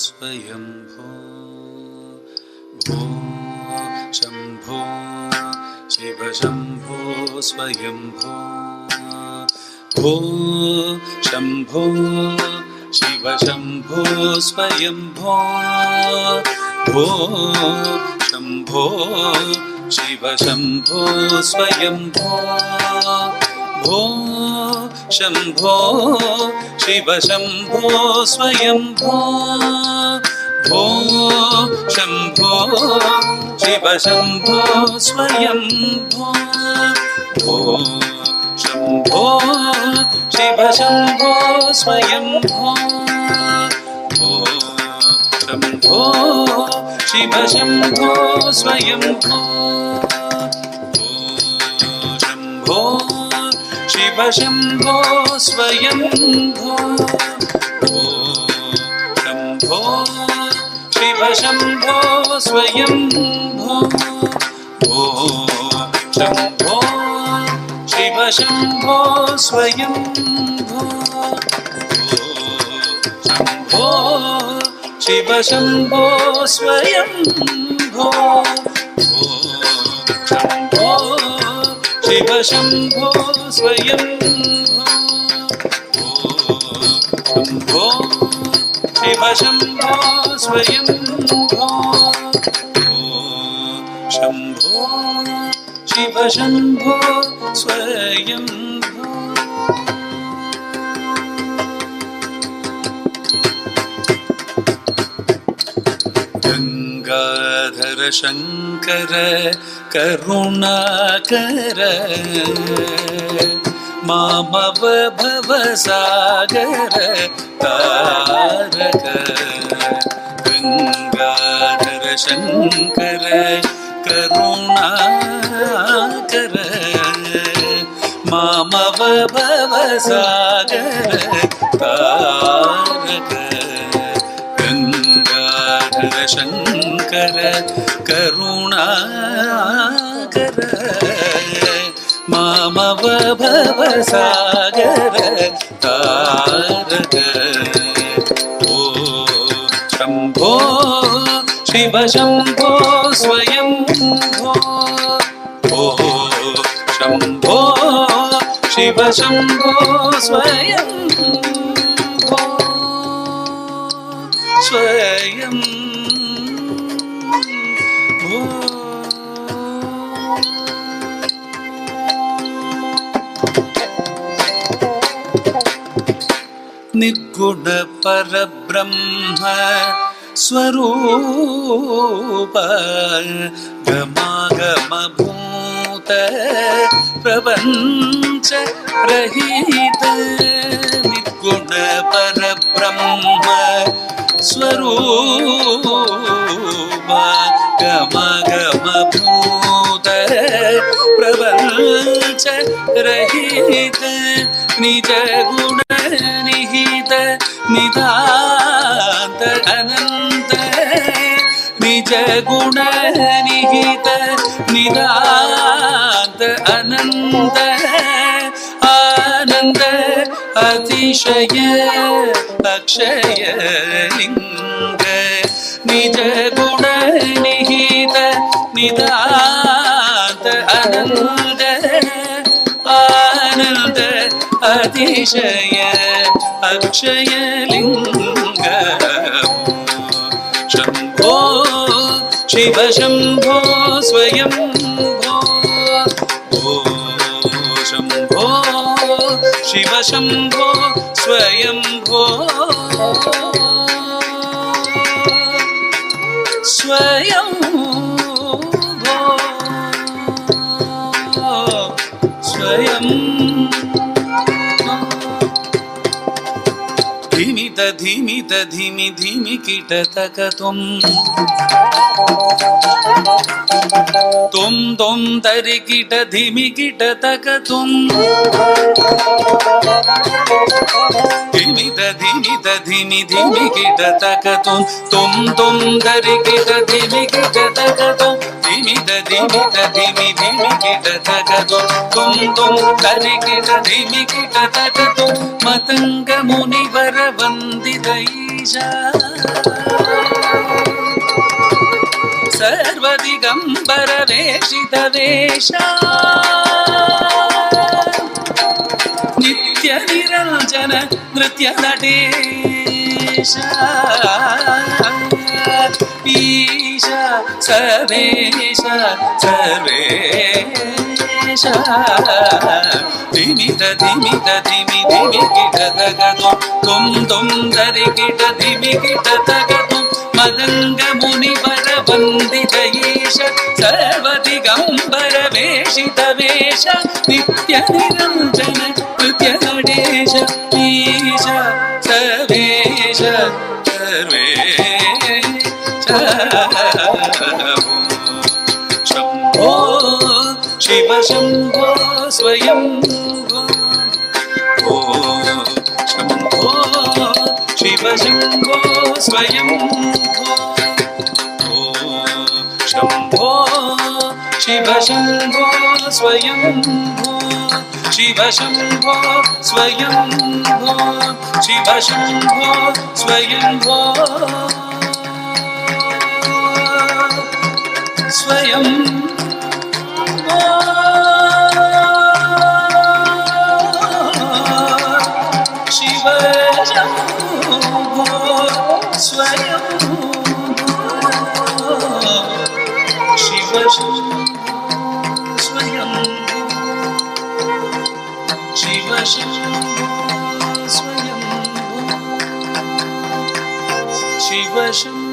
स्वयंभो भो शंभो शिव शंभो स्वयंभो भो शंभो शिव शंभो स्वयंभो भो शंभो शिव शंभो स्वयंभो भो शंभो शिव शंभो स्वयंभो भो शंभो शिव शंभो स्वयंभो भो शंभो शिव शंभो स्वयंभो भो शंभो शिव शंभो स्वयंभो भो शंभो शिव शंभो स्वयंभो भो शंभो शिव शंभो स्वयंभो भो शंभो शिव शंभो स्वयंभो भो शंभो शिव शंभो स्वयंभो भो शंभो शिव शंभो स्वयंभो भो शंभो शिव शंभो स्वयंभो भो शंभो शिव शंभो स्वयंभो गंगाधर शंकर करुणाकर मामव भवसागर तारक गंगाधर शंकर करुणाकर मामव भवसागर तारक गंगाधर शंकर करुणाकर मामव भवसागर तारक ओ शंभो शिव शंभो स्वयंभो ओ शंभो शिव शंभो स्वयंभो स्वयंभो निर्गुण परब्रह्म स्वरूप गमागम भूत प्रपंच रहित निर्गुण परब्रह्म स्वरूप गमागम भूत प्रपंच रहित निज गुण निहित नितांत अनंत निज गुण निहित नितांत अनंत आनंद अतिशय अक्षय लिंग निज गुण निहित नितांत अनंत आनंद अतिशय अक्षय लिंग शंभो शिव शंभो स्वयंभो ओ शंभो शिव शंभो स्वयंभो स्वयंभो स्वयं धिमित धिमित धिमि धिमि कीटतक तुम तरि कीट धिमि कीटतक तुम धिमित धिमित धिमि धिमि कीटतक तुम तरि कीट धिमि कीटतक तुम धिमित धिमित धिमि धिमि कीटतक तुम तरि कीट धिमि कीटतक तुम मतंग मुनिवर वंदित ईशा ಸರ್ವದಿಗಂಬರ ವೇಷಿತ ವೇಷ ನಿತ್ಯ ನಿರಂಜನ ನೃತ್ಯ ನಟೇಶ ಈಶ ಸರ್ವೇಶ ಸರ್ವೇಶ ಧಿಮಿತ ಧಿಮಿತ ಧಿಮಿ ಧಿಮಿ ಕಿಟ ತಗದು ತುಂ ಧರಿ ಕಿಟ ಧಿಮಿ ಕಿಟ ತಗದು ಮದಂಗ ಮುನಿವರ ವಂದಿತ ಈಶ ಸರ್ವದಿಗಂಬರ ವೇಷಿತ ವೇಷ ನಿತ್ಯ ನಿರಂಜನ ನೃತ್ಯ ನಡೆಶ ಈಶ ಸರ್ವೇಶ ಸರ್ವೇಶ ಶಂಭೋ ಶಿವ ಶಂಭೋ ಸ್ವಯಂ ಭೋ ಶಂಭೋ ಶಿವ ಶಂಭೋ ಸ್ವಯಂ ಭೋ ಶಂಭೋ ಶಿವ ಶಂಭೋ ಸ್ವಯಂ ಭೋ ಶಿವ ಶಂಭೋ ಸ್ವಯಂ ಭೋ ಶಿವ ಶಂಭೋ ಸ್ವಯಂ ಭೋ ಸ್ವಯಂ ಶಿವ ಶಂಭೋ ಸ್ವಯಂ ಶಿವ ಸ್ವಯಂ ಶಿವ ಶಂಭೋ ಸ್ವಯಂ ಶಿವ ಶಂಭೋ